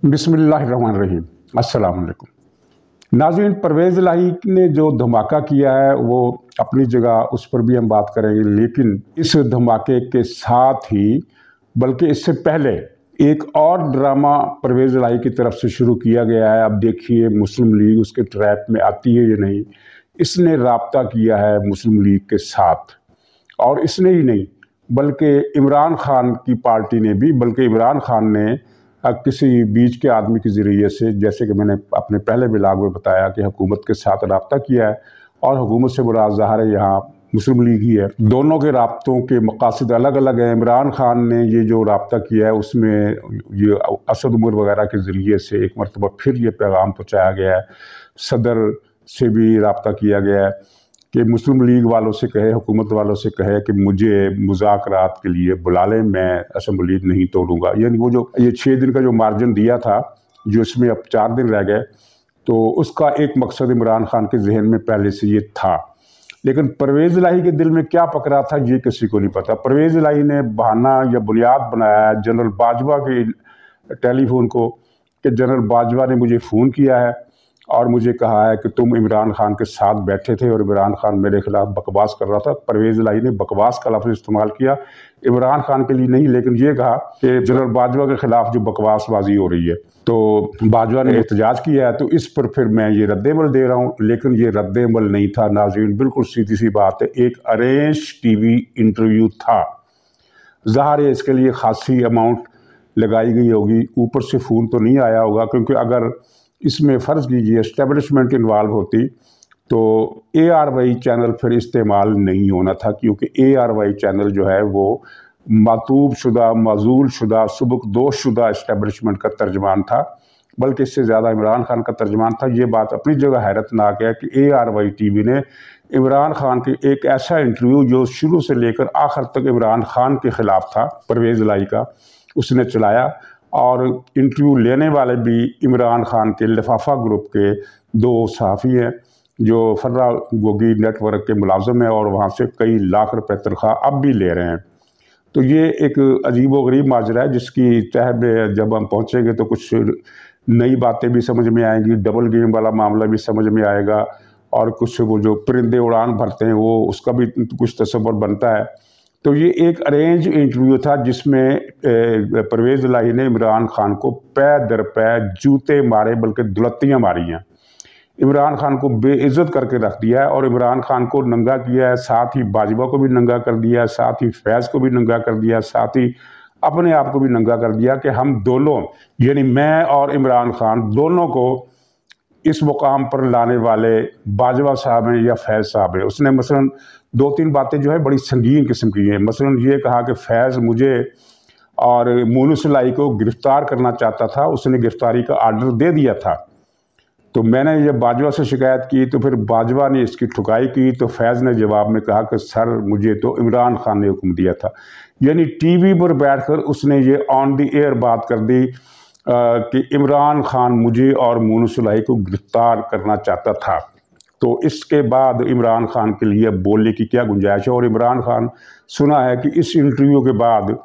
बिस्मिल्लाहिर्रहमानिर्रहीम। अस्सलाम वालेकुम नाज़रीन। परवेज़ इलाही ने जो धमाका किया है वो अपनी जगह, उस पर भी हम बात करेंगे, लेकिन इस धमाके के साथ ही बल्कि इससे पहले एक और ड्रामा परवेज़ इलाही की तरफ से शुरू किया गया है। अब देखिए मुस्लिम लीग उसके ट्रैप में आती है या नहीं। इसने राब्ता किया है मुस्लिम लीग के साथ, और इसने ही नहीं बल्कि इमरान खान की पार्टी ने भी, बल्कि इमरान खान ने किसी बीच के आदमी के ज़रिए से, जैसे कि मैंने अपने पहले ब्लॉग में बताया कि हुकूमत के साथ रब्ता किया है, और हुकूमत से मुराद ज़ाहिर है यहाँ मुस्लिम लीग ही है। दोनों के राब्तों के मकासद अलग अलग हैं। इमरान खान ने ये जो राब्ता किया है उसमें ये असद उमर वगैरह के ज़रिए से एक मरतबा फिर ये पैगाम पहुँचाया गया है। सदर से भी राब्ता किया गया है कि मुस्लिम लीग वालों से कहे, हुकूमत वालों से कहे कि मुझे मुज़ाकरात के लिए बुला लें, मैं असम्बली नहीं तोड़ूंगा। यानी वो जो ये 6 दिन का जो मार्जिन दिया था, जो इसमें अब 4 दिन रह गए, तो उसका एक मकसद इमरान खान के जहन में पहले से ये था। लेकिन परवेज़ इलाही के दिल में क्या पकड़ा था ये किसी को नहीं पता। परवेज़ इलाही ने बहाना या बुनियाद बनाया है जनरल बाजवा के टेलीफोन को, कि जनरल बाजवा ने मुझे फ़ोन किया है और मुझे कहा है कि तुम इमरान खान के साथ बैठे थे और इमरान खान मेरे खिलाफ बकवास कर रहा था। परवेज़ इलाही ने बकवास का लफ्ज़ इस्तेमाल किया, इमरान खान के लिए नहीं, लेकिन ये कहा कि जनरल बाजवा के खिलाफ जो बकवासबाजी हो रही है, तो बाजवा ने एहतजाज किया है, तो इस पर फिर मैं ये रद्द-ए-अमल दे रहा हूँ। लेकिन ये रद्द-ए-अमल नहीं था नाज़रीन, बिल्कुल सीधी सी बात है, एक अरेंज टीवी इंटरव्यू था। ज़ाहिर है इसके लिए खासी अमाउंट लगाई गई होगी, ऊपर से फ़ोन तो नहीं आया होगा, क्योंकि अगर इसमें फ़र्ज़ कीजिए एस्टेब्लिशमेंट इन्वॉल्व होती तो ARY चैनल फिर इस्तेमाल नहीं होना था, क्योंकि ARY चैनल जो है वो मातूब शुदा, माजूल शुदा, सुबुकदोश शुदा इस्टेब्लिशमेंट का तर्जमान था, बल्कि इससे ज़्यादा इमरान खान का तर्जमान था। ये बात अपनी जगह हैरतनाक है कि ARY TV ने इमरान खान के एक ऐसा इंटरव्यू जो शुरू से लेकर आखिर तक इमरान खान के ख़िलाफ़ था, परवेज़ इलाही का, उसने चलाया। और इंटरव्यू लेने वाले भी इमरान खान के लिफाफा ग्रुप के 2 सहाफ़ी हैं जो फर्रा गोगी नेटवर्क के मुलाजिम हैं, और वहाँ से कई लाख रुपए तनख्वाह अब भी ले रहे हैं। तो ये एक अजीब व गरीब माजरा है, जिसकी तह में जब हम पहुँचेंगे तो कुछ नई बातें भी समझ में आएंगी, डबल गेम वाला मामला भी समझ में आएगा, और कुछ वो जो परिंदे उड़ान भरते हैं वो उसका भी कुछ तसव्वुर बनता है। तो ये एक अरेंज इंटरव्यू था जिसमें परवेज़ इलाही ने इमरान खान को पै दर पै जूते मारे, बल्कि दुलत्तियाँ मारी हैं। इमरान खान को बेइज्जत करके रख दिया है और इमरान खान को नंगा किया है, साथ ही बाजवा को भी नंगा कर दिया है, साथ ही फैज़ को भी नंगा कर दिया, साथ ही अपने आप को भी नंगा कर दिया कि हम दोनों, यानी मैं और इमरान खान दोनों को इस मुकाम पर लाने वाले बाजवा साहब हैं या फैज़ साहब हैं। उसने मसलन 2-3 बातें जो है बड़ी संगीन किस्म की हैं। मसलन ये कहा कि फैज़ मुझे और मोनूस इलाही को गिरफ़्तार करना चाहता था, उसने गिरफ़्तारी का आर्डर दे दिया था। तो मैंने जब बाजवा से शिकायत की तो फिर बाजवा ने इसकी ठुकाई की, तो फैज़ ने जवाब में कहा कि सर मुझे तो इमरान खान ने हुक्म दिया था। यानी टीवी पर बैठकर उसने ये ऑन दी एयर बात कर दी कि इमरान खान मुझे और मोनूस इलाही को गिरफ़्तार करना चाहता था। तो इसके बाद इमरान खान के लिए बोलने की क्या गुंजाइश है। और इमरान खान सुना है कि इस इंटरव्यू के बाद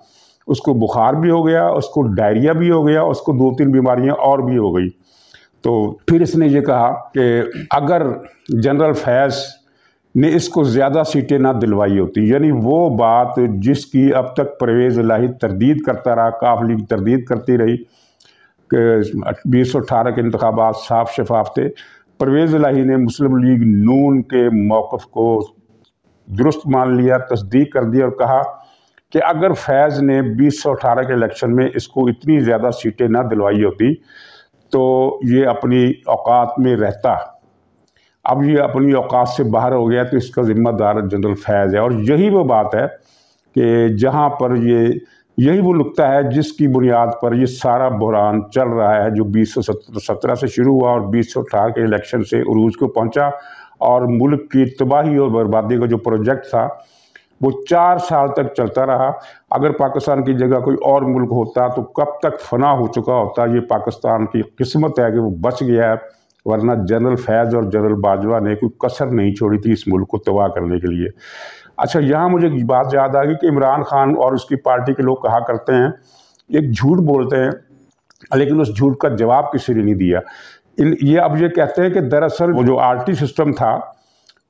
उसको बुखार भी हो गया, उसको डायरिया भी हो गया, उसको 2-3 बीमारियां और भी हो गई। तो फिर इसने ये कहा कि अगर जनरल फैज़ ने इसको ज़्यादा सीटें ना दिलवाई होती, यानी वो बात जिसकी अब तक परवेज़ इलाही तरदीद करता रहा, काफ लीग तरदीद करती रही कि 2018 के इंतखाबात साफ शफाफ थे। परवेज़ इलाही ने मुस्लिम लीग नून के मौक़िफ़ को दुरुस्त मान लिया, तस्दीक कर दिया और कहा कि अगर फैज़ ने 2018 के इलेक्शन में इसको इतनी ज़्यादा सीटें ना दिलवाई होती तो ये अपनी औकात में रहता। अब ये अपनी औकात से बाहर हो गया, तो इसका ज़िम्मेदार जनरल फैज़ है। और यही वो बात है कि जहाँ पर यही वो नुक्ता है जिसकी बुनियाद पर ये सारा बहरान चल रहा है, जो 2017 से शुरू हुआ और 2018 के इलेक्शन से उरूज को पहुंचा, और मुल्क की तबाही और बर्बादी का जो प्रोजेक्ट था वो 4 साल तक चलता रहा। अगर पाकिस्तान की जगह कोई और मुल्क होता तो कब तक फना हो चुका होता। ये पाकिस्तान की किस्मत है कि वो बच गया है, वरना जनरल फैज़ और जनरल बाजवा ने कोई कसर नहीं छोड़ी थी इस मुल्क को तबाह करने के लिए। अच्छा, यहाँ मुझे बात याद आ गई कि इमरान खान और उसकी पार्टी के लोग कहा करते हैं, एक झूठ बोलते हैं लेकिन उस झूठ का जवाब किसी ने नहीं दिया। ये अब ये कहते हैं कि दरअसल वो जो आरटी सिस्टम था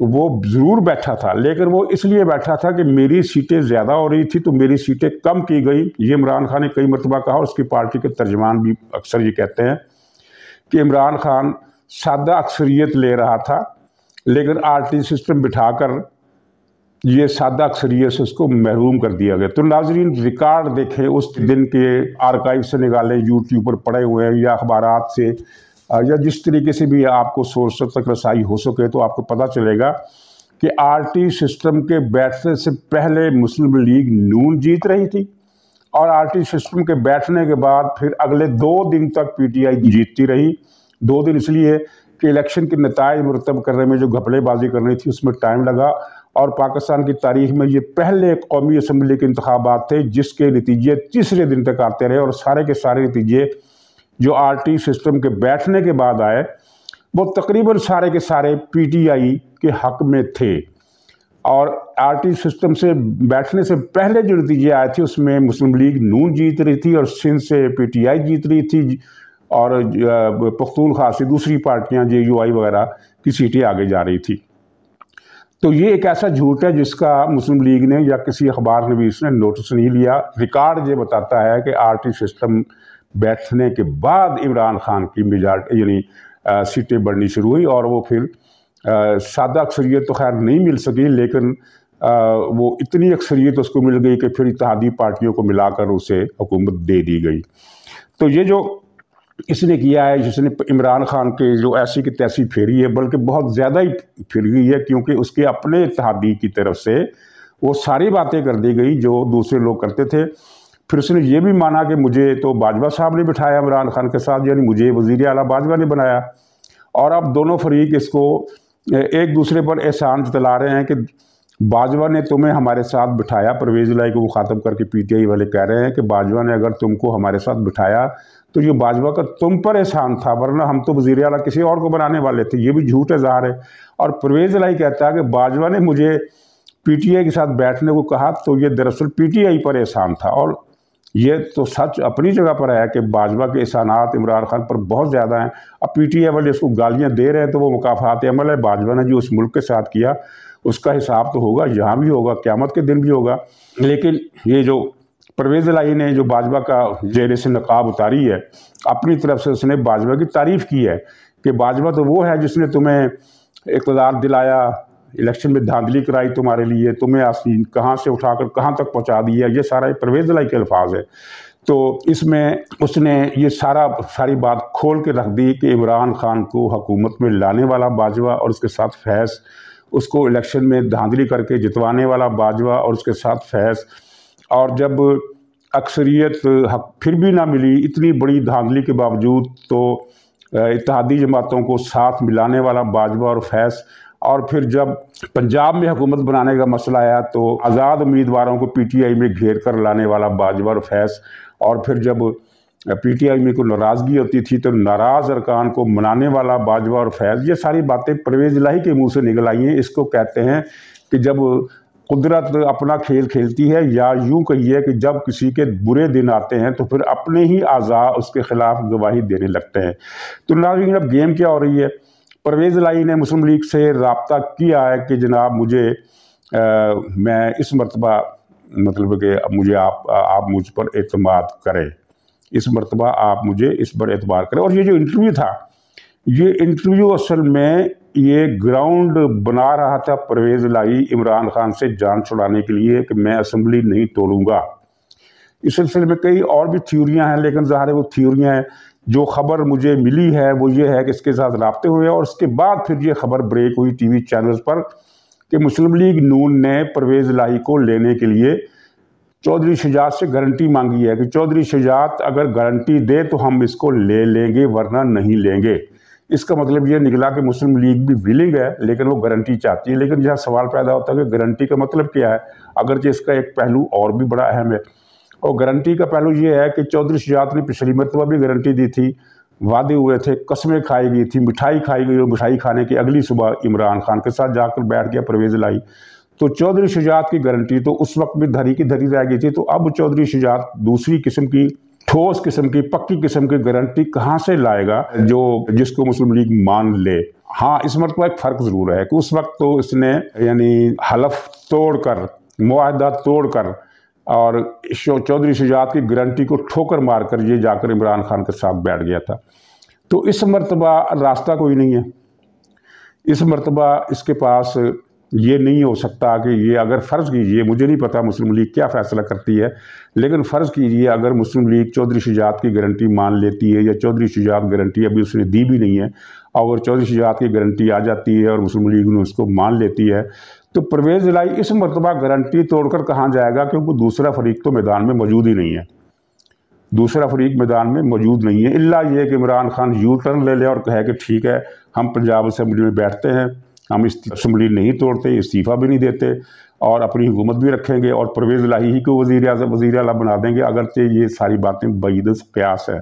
वो ज़रूर बैठा था, लेकिन वो इसलिए बैठा था कि मेरी सीटें ज़्यादा हो रही थी तो मेरी सीटें कम की गई। ये इमरान खान ने कई मरतबा कहा, उसकी पार्टी के तर्जमान भी अक्सर ये कहते हैं कि इमरान खान सादा अक्सरियत ले रहा था, लेकिन आरटी सिस्टम बिठाकर ये सादा अक्सरियत से उसको महरूम कर दिया गया। तो नाजरीन, रिकॉर्ड देखें उस दिन के, आर्काइव से निकालें, यूट्यूब पर पड़े हुए हैं या अखबारात से या जिस तरीके से भी आपको सोर्स तक रसाई हो सके, तो आपको पता चलेगा कि आरटी सिस्टम के बैठने से पहले मुस्लिम लीग नून जीत रही थी और आरटी सिस्टम के बैठने के बाद फिर अगले 2 दिन तक पीटीआई जीतती रही। 2 दिन इसलिए कि इलेक्शन के नताइज मुरतब करने में जो घपलेबाजी करनी थी उसमें टाइम लगा, और पाकिस्तान की तारीख में ये पहले कौमी असम्बली के इंतखाबात थे जिसके नतीजे तीसरे दिन तक आते रहे, और सारे के सारे नतीजे जो आरटी सिस्टम के बैठने के बाद आए वो तकरीबन सारे के सारे पीटीआई के हक में थे। और आरटी सिस्टम से बैठने से पहले जो नतीजे आए थे उसमें मुस्लिम लीग नून जीत रही थी और सिंध से पीटीआई जीत रही थी, और पख्तूनख्वा से दूसरी पार्टियां जेयूआई वगैरह की सीटें आगे जा रही थी। तो ये एक ऐसा झूठ है जिसका मुस्लिम लीग ने या किसी अखबार नवीस ने नोटिस नहीं लिया। रिकॉर्ड ये बताता है कि आरटी सिस्टम बैठने के बाद इमरान खान की मेजॉरिटी यानी सीटें बढ़नी शुरू हुई, और वो फिर सादा अक्सरियत तो खैर नहीं मिल सकी, लेकिन वो इतनी अक्सरियत उसको मिल गई कि फिर इत्तेहादी पार्टियों को मिलाकर उसे हुकूमत दे दी गई। तो ये जो इसने किया है, जिसने इमरान खान के जो ऐसी की तैसी फेरी है, बल्कि बहुत ज़्यादा ही फिर गई है, क्योंकि उसके अपने इत्तेहादी की तरफ से वो सारी बातें कर दी गई जो दूसरे लोग करते थे। फिर उसने ये भी माना कि मुझे तो बाजवा साहब ने बिठाया इमरान खान के साथ, यानी मुझे वज़ीर आला बाजवा ने बनाया, और अब दोनों फरीक इसको एक दूसरे पर एहसान जतला रहे हैं कि बाजवा ने तुम्हें हमारे साथ बिठाया। परवेज़ इलाही को मुखातब करके पीटीआई वाले कह रहे हैं कि बाजवा ने अगर तुमको हमारे साथ बिठाया तो ये बाजवा का तुम पर एहसान था, वरना हम तो वज़ीर आला किसी और को बनाने वाले थे। ये भी झूठ है ज़ाहिर है। और परवेज़ इलाही कहता है कि बाजवा ने मुझे पीटीआई के साथ बैठने को कहा, तो ये दरअसल पीटीआई पर एहसान था। और ये तो सच अपनी जगह पर है कि बाजवा के एहसानात इमरान खान पर बहुत ज़्यादा हैं। अब पीटीआई वाले इसको गालियाँ दे रहे हैं तो वो मुकाफात अमल है। बाजवा ने जो उस मुल्क के साथ किया उसका हिसाब तो होगा, यहाँ भी होगा, क़यामत के दिन भी होगा। लेकिन ये जो परवेज़ इलाही ने जो बाजवा का चेहरे से नकाब उतारी है, अपनी तरफ से उसने बाजवा की तारीफ़ की है कि बाजवा तो वो है जिसने तुम्हें इक़्तिदार दिलाया, इलेक्शन में धांधली कराई तुम्हारे लिए, तुम्हें आसीन कहाँ से उठाकर कहाँ तक पहुँचा दिया। ये सारा परवेज़ इलाही के अल्फाज है। तो इसमें उसने ये सारी बात खोल के रख दी कि इमरान खान को हुकूमत में लाने वाला बाजवा और उसके साथ फैज़, उसको इलेक्शन में धांधली करके जितवाने वाला बाजवा और उसके साथ फैज़, और जब अक्सरियत फिर भी ना मिली इतनी बड़ी धांधली के बावजूद, तो इत्तेहादी जमातों को साथ मिलाने वाला बाजवा और फैज़, और फिर जब पंजाब में हुकूमत बनाने का मसला आया तो आज़ाद उम्मीदवारों को पीटीआई में घेर कर लाने वाला बाजवा और फैज़, और फिर जब पीटीआई में कोई नाराज़गी होती थी तो नाराज़ अरकान को मनाने वाला बाजवा और फैज़। ये सारी बातें परवेज़ इलाही के मुंह से निकल आई हैं। इसको कहते हैं कि जब कुदरत अपना खेल खेलती है, या यूँ कहिए कि जब किसी के बुरे दिन आते हैं तो फिर अपने ही आज़ा उसके ख़िलाफ़ गवाही देने लगते हैं। तो नाज़रीन, अब गेम क्या हो रही है? परवेज़ इलाही ने मुस्लिम लीग से रब्ता किया है कि जनाब मुझे मैं इस मरतबा मतलब कि मुझे आप मुझ पर एतमाद करें, इस मरतबा आप मुझे इस पर एतबार करें। और ये जो इंटरव्यू था, ये इंटरव्यू असल में ये ग्राउंड बना रहा था परवेज़ इलाही इमरान खान से जान छुड़ाने के लिए कि मैं असम्बली नहीं तोड़ूंगा। इस सिलसिले में कई और भी थ्योरियाँ हैं, लेकिन ज़ाहिर है वो थ्योरियाँ हैं। जो खबर मुझे मिली है वो ये है कि इसके साथ राब्ते हुए, और उसके बाद फिर ये खबर ब्रेक हुई टीवी चैनल्स पर कि मुस्लिम लीग नून ने परवेज़ इलाही को लेने के लिए चौधरी शुजात से गारंटी मांगी है कि चौधरी शुजात अगर गारंटी दे तो हम इसको ले लेंगे, वरना नहीं लेंगे। इसका मतलब ये निकला कि मुस्लिम लीग भी विलिंग है, लेकिन वो गारंटी चाहती है। लेकिन यहाँ सवाल पैदा होता है कि गारंटी का मतलब क्या है, अगरचे इसका एक पहलू और भी बड़ा अहम है। और गारंटी का पहलू ये है कि चौधरी शुजात ने पिछली मरतबा भी गारंटी दी थी, वादे हुए थे, कस्में खाई गई थी, मिठाई खाई गई, और मिठाई खाने की अगली सुबह इमरान खान के साथ जाकर बैठ गया परवेज़ इलाही। तो चौधरी शुजात की गारंटी तो उस वक्त भी धरी की धरी रह गई थी। तो अब चौधरी शुजात दूसरी किस्म की ठोस किस्म की, पक्की किस्म की गारंटी कहाँ से लाएगा जो जिसको मुस्लिम लीग मान ले। हाँ, इस मरतबा एक फ़र्क ज़रूर है कि उस वक्त तो इसने यानी हलफ तोड़कर, मुआहदा तोड़कर और चौधरी शुजात की गारंटी को ठोकर मारकर ये जाकर इमरान खान के साथ बैठ गया था। तो इस मरतबा रास्ता कोई नहीं है। इस मरतबा इसके पास ये नहीं हो सकता कि ये, अगर फ़र्ज़ कीजिए, मुझे नहीं पता मुस्लिम लीग क्या फ़ैसला करती है, लेकिन फ़र्ज़ कीजिए अगर मुस्लिम लीग चौधरी शुजात की गारंटी मान लेती है, या चौधरी शुजात गारंटी अभी उसने दी भी नहीं है, और चौधरी शुजात की गारंटी आ जाती है और मुस्लिम लीग ने उसको मान लेती है, तो परवेज़ इलाही इस मरतबा गारंटी तोड़कर कहाँ जाएगा, क्योंकि दूसरा फरीक तो मैदान में मौजूद ही नहीं है। दूसरा फरीक मैदान में मौजूद नहीं है, इल्ला ये कि इमरान खान यू टर्न ले ले और कहे कि ठीक है, हम पंजाब असम्बली में बैठते हैं, हम इस असम्बली नहीं तोड़ते, इस्तीफ़ा भी नहीं देते और अपनी हुकूमत भी रखेंगे और परवेज़ इलाही ही को वज़ीर आला बना देंगे, अगरचे ये सारी बातें बईद कयास है।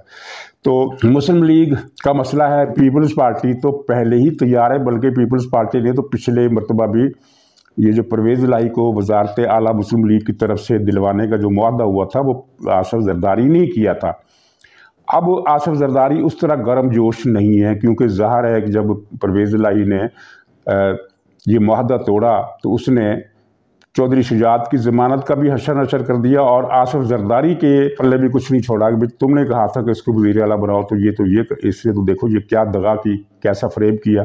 तो मुस्लिम लीग का मसला है, पीपल्स पार्टी तो पहले ही तैयार है, बल्कि पीपल्स पार्टी ने तो पिछले मरतबा भी ये जो परवेज़ इलाही को वज़ारत आला मुस्लिम लीग की तरफ से दिलवाने का जो मुआहदा हुआ था वो आसिफ ज़रदारी ने किया था। अब आसिफ ज़रदारी उस तरह गर्म जोश नहीं है, क्योंकि ज़ाहिर है कि जब परवेज़ इलाही ने ये मुआहदा तोड़ा तो उसने चौधरी शुजात की ज़मानत का भी हशर नशर कर दिया और आसिफ ज़रदारी के पल्ले भी कुछ नहीं छोड़ा कि भाई तुमने कहा था कि इसको वज़ीर आला बनाओ, तो ये इससे तो देखो ये क्या दगा की, कैसा फ़रेब किया।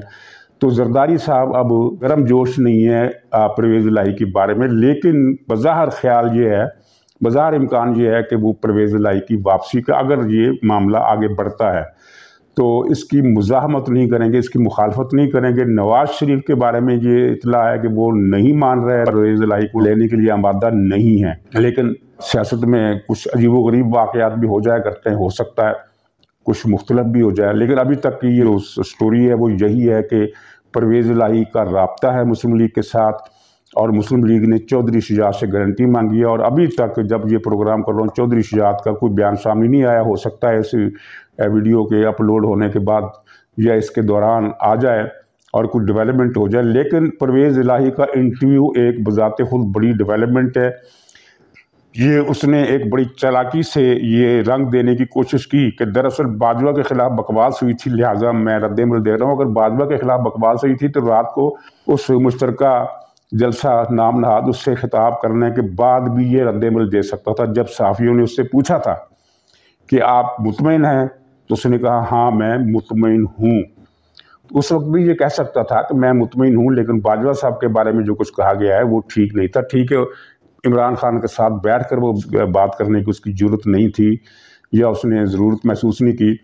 तो ज़रदारी साहब अब गर्म जोश नहीं है परवेज़ इलाही के बारे में, लेकिन बज़ाहिर ख्याल ये है, बज़ाहिर इम्कान ये है कि वो परवेज़ इलाही की वापसी का अगर ये मामला आगे बढ़ता है तो इसकी मुज़ाहमत नहीं करेंगे, इसकी मुखालफत नहीं करेंगे। नवाज़ शरीफ के बारे में ये इतला है कि वो नहीं मान रहे, परवेज़ इलाही को लेने के लिए आमादा नहीं है, लेकिन सियासत में कुछ अजीबोगरीब वाक़यात भी हो जाया करते हैं, हो सकता है कुछ मुख्तलिफ भी हो जाए, लेकिन अभी तक की ये स्टोरी है वो यही है कि परवेज़ इलाही का राब्ता है मुस्लिम लीग के साथ और मुस्लिम लीग ने चौधरी शुजात से गारंटी मांगी है और अभी तक जब ये प्रोग्राम कर रहा हूँ चौधरी शुजात का कोई बयान सामने नहीं आया। हो सकता है इस वीडियो के अपलोड होने के बाद या इसके दौरान आ जाए और कुछ डेवलपमेंट हो जाए, लेकिन परवेज़ इलाही का इंटरव्यू एक बजाते खुद बड़ी डेवलपमेंट है। ये उसने एक बड़ी चालाकी से ये रंग देने की कोशिश की कि दरअसल बाजवा के ख़िलाफ़ बकवास हुई थी, लिहाजा मैं रद्द-ए-अमल दे रहा हूँ। अगर बाजवा के ख़िलाफ़ बकवास हुई थी तो रात को उस मुश्तरका जलसा नाम नहाद उससे खिताब करने के बाद भी ये रद्द-ए-अमल दे सकता था। जब सहाफ़ियों ने उससे पूछा था कि आप मुतमईन हैं, तो उसने कहा हाँ मैं मुतमईन हूँ। उस वक्त भी ये कह सकता था कि मैं मुतमईन हूँ, लेकिन बाजवा साहब के बारे में जो कुछ कहा गया है वो ठीक नहीं था। ठीक है, इमरान खान के साथ बैठकर वो बात करने की उसकी ज़रूरत नहीं थी या उसने ज़रूरत महसूस नहीं की,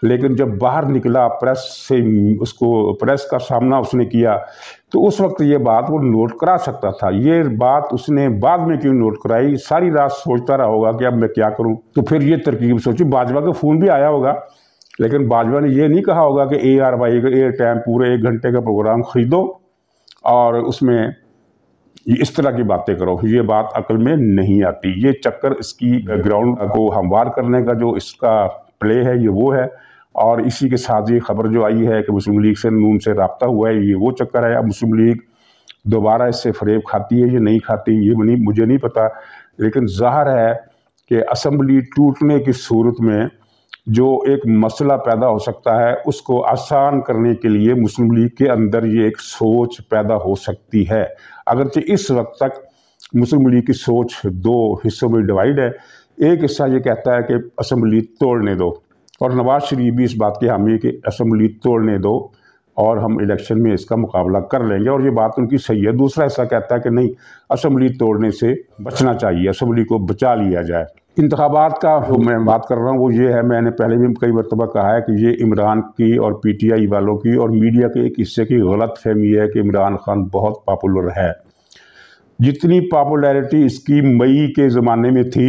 लेकिन जब बाहर निकला प्रेस से, उसको प्रेस का सामना उसने किया, तो उस वक्त ये बात वो नोट करा सकता था। ये बात उसने बाद में क्यों नोट कराई? सारी रात सोचता रहा होगा कि अब मैं क्या करूं, तो फिर ये तरकीब सोची। बाजवा का फ़ोन भी आया होगा, लेकिन बाजवा ने ये नहीं कहा होगा कि ARY का एयर टाइम पूरे 1 घंटे का प्रोग्राम ख़रीदो और उसमें इस तरह की बातें करो। ये बात अकल में नहीं आती। ये चक्कर इसकी ग्राउंड को हमवार करने का जो इसका प्ले है ये वो है, और इसी के साथ ये खबर जो आई है कि मुस्लिम लीग से नून से रब्ता हुआ है, ये वो चक्कर है। अब मुस्लिम लीग दोबारा इससे फ़रेब खाती है या नहीं खाती ये मुझे नहीं पता, लेकिन ज़ाहिर है कि असम्बली टूटने की सूरत में जो एक मसला पैदा हो सकता है उसको आसान करने के लिए मुस्लिम लीग के अंदर ये एक सोच पैदा हो सकती है। अगरचे इस वक्त तक मुस्लिम लीग की सोच 2 हिस्सों में डिवाइड है। एक हिस्सा ये कहता है कि असम्बली तोड़ने दो, और नवाज़ शरीफ भी इस बात की हामी है कि असम्बली तोड़ने दो और हम इलेक्शन में इसका मुकाबला कर लेंगे, और ये बात उनकी सही है। दूसरा हिस्सा कहता है कि नहीं, असम्बली तोड़ने से बचना चाहिए, असम्बली को बचा लिया जाए। इंतखाबात का जो मैं बात कर रहा हूँ वो ये है, मैंने पहले भी कई मरतबा कहा है कि ये इमरान की और PTI वालों की और मीडिया के एक हिस्से की गलत फहमी है कि इमरान खान बहुत पॉपुलर है। जितनी पॉपुलैरिटी इसकी मई के ज़माने में थी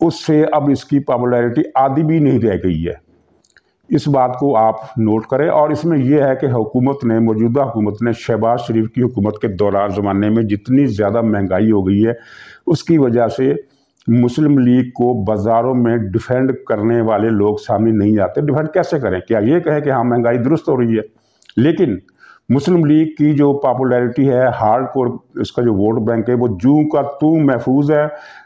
उससे अब इसकी पॉपुलैरिटी आधी भी नहीं रह गई है। इस बात को आप नोट करें। और इसमें यह है कि हुकूमत ने, मौजूदा हुकूमत ने शहबाज शरीफ की हुकूमत के दौरान ज़माने में जितनी ज़्यादा महंगाई हो गई है उसकी वजह से मुस्लिम लीग को बाज़ारों में डिफेंड करने वाले लोग सामने नहीं आते। डिफेंड कैसे करें? क्या ये कहें कि हाँ महंगाई दुरुस्त हो रही है, लेकिन मुस्लिम लीग की जो पॉपुलैरिटी है, हार्ड कोर इसका जो वोट बैंक है वो जूं का तू महफूज है,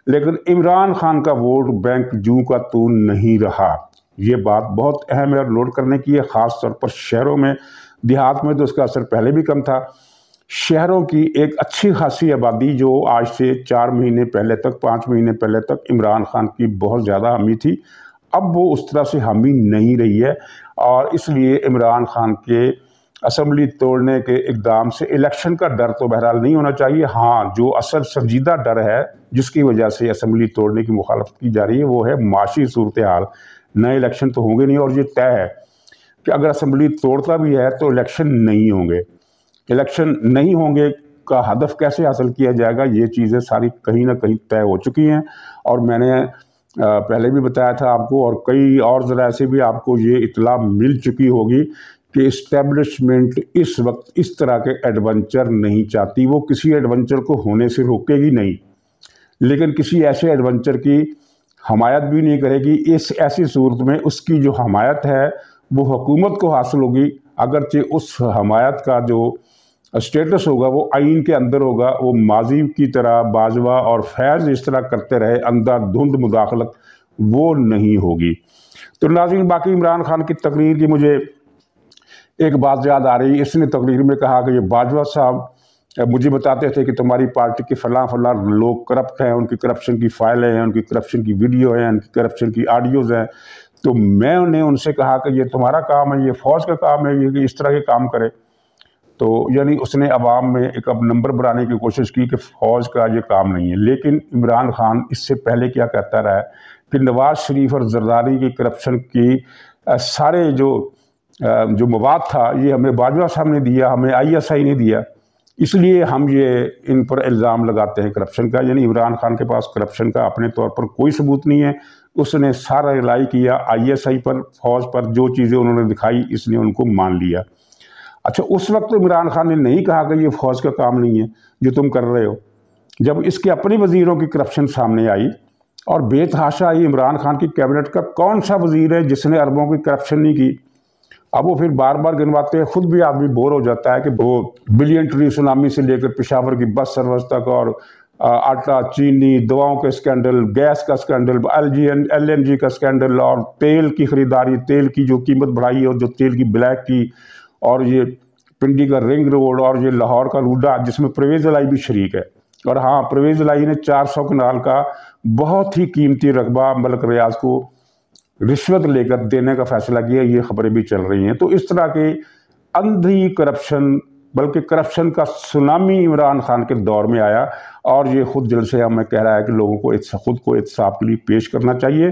लेकिन इमरान खान का वोट बैंक जूं का तू नहीं रहा। ये बात बहुत अहम है और नोट करने की है, ख़ास तौर पर शहरों में। देहात में तो इसका असर पहले भी कम था। शहरों की एक अच्छी खासी आबादी जो आज से 4 महीने पहले तक, 5 महीने पहले तक इमरान खान की बहुत ज़्यादा हामी थी, अब वो उस तरह से हामी नहीं रही है। और इसलिए इमरान खान के असेंबली तोड़ने के इक़दाम से इलेक्शन का डर तो बहरहाल नहीं होना चाहिए। हाँ, जो असल संजीदा डर है जिसकी वजह से असेंबली तोड़ने की मुखालफत की जा रही है वो है माशी सूरत हाल। नए इलेक्शन तो होंगे नहीं, और ये तय है कि अगर असेंबली तोड़ता भी है तो इलेक्शन नहीं होंगे। इलेक्शन नहीं होंगे का हदफ कैसे हासिल किया जाएगा, ये चीज़ें सारी कहीं ना कहीं तय हो चुकी हैं। और मैंने पहले भी बताया था आपको, और कई और ज़रा से भी आपको ये इत्तला मिल चुकी होगी कि इस्टेब्लिशमेंट इस वक्त इस तरह के एडवेंचर नहीं चाहती। वो किसी एडवेंचर को होने से रोकेगी नहीं, लेकिन किसी ऐसे एडवेंचर की हमायत भी नहीं करेगी। इस ऐसी सूरत में उसकी जो हमायत है वो हुकूमत को हासिल होगी, अगरचे उस हमायत का जो स्टेटस होगा वो आइन के अंदर होगा। वो माजी की तरह बाजवा और फैज़ इस तरह करते रहे अंधाधुंध मुदाखलत, वो नहीं होगी। तो नाज़रीन, बाकी इमरान खान की तकरीर की मुझे एक बात याद आ रही। इसने तकरीर में कहा कि ये बाजवा साहब मुझे बताते थे कि तुम्हारी पार्टी के फ़लाँ फ़लाँ लोग करप्ट हैं, उनकी करप्शन की फाइलें हैं, उनकी करप्शन की वीडियो हैं, उनकी करप्शन की ऑडियोज़ हैं। तो मैंने उनसे कहा कि ये तुम्हारा काम है, ये फ़ौज का काम है, ये इस तरह के काम करे। तो यानी उसने अवाम में एक अब नंबर बनाने की कोशिश की कि फ़ौज का ये काम नहीं है। लेकिन इमरान खान इससे पहले क्या कहता रहा है कि नवाज़ शरीफ और जरदारी की करप्शन की सारे जो मवाद था ये हमें बाजवा साहब ने दिया, हमें ISI ने दिया, इसलिए हम ये इन पर इल्ज़ाम लगाते हैं करप्शन का। यानी इमरान खान के पास करप्शन का अपने तौर पर कोई सबूत नहीं है। उसने सारा रिलाई किया ISI पर, फ़ौज पर, जो चीज़ें उन्होंने दिखाई इसने उनको मान लिया। अच्छा, उस वक्त तो इमरान खान ने नहीं कहा कि ये फ़ौज का काम नहीं है जो तुम कर रहे हो। जब इसके अपने वज़ीरों की करप्शन सामने आई और बेतहाशा आई, इमरान खान की कैबिनेट का कौन सा वज़ीर है जिसने अरबों की करप्शन नहीं की। अब वो फिर बार बार गिनवाते हैं, खुद भी आदमी बोर हो जाता है कि वो बिलियन ट्री सुनामी से लेकर पेशावर की बस सर्विस तक, और आटा, चीनी, दवाओं के स्कैंडल, गैस का स्कैंडल, LNG का स्कैंडल, और तेल की ख़रीदारी, तेल की जो कीमत बढ़ाई है और जो तेल की ब्लैक की, और ये पिंडी का रिंग रोड, और ये लाहौर का रूडा जिसमें परवेज़ इलाही भी शरीक है। और हाँ, परवेज़ इलाही ने 400 कनाल का बहुत ही कीमती रकबा मलिक रियाज को रिश्वत लेकर देने का फैसला किया, ये खबरें भी चल रही हैं। तो इस तरह के अंधी करप्शन, बल्कि करप्शन का सुनामी इमरान खान के दौर में आया, और ये खुद जल से हमें कह रहा है कि लोगों को खुद को इंसाफ के लिए पेश करना चाहिए।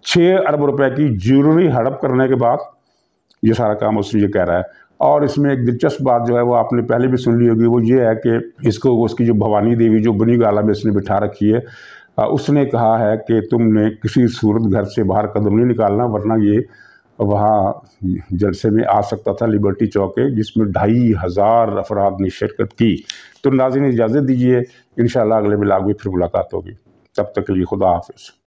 6 अरब रुपए की ज्वेलरी हड़प करने के बाद ये सारा काम उसने ये कह रहा है। और इसमें एक दिलचस्प बात जो है वो आपने पहले भी सुन ली होगी, वो ये है कि इसको उसकी जो भवानी देवी जो बनी गाला में इसने बिठा रखी है, उसने कहा है कि तुमने किसी सूरत घर से बाहर कदम नहीं निकालना, वरना ये वहाँ जलसे में आ सकता था लिबर्टी चौक के, जिसमें 2500 अफराद ने शिरकत की। तो नाज़रीन, इजाज़त दीजिए, इंशाअल्लाह अगले ब्लॉग में फिर मुलाकात होगी। तब तक के लिए खुदा हाफिज़।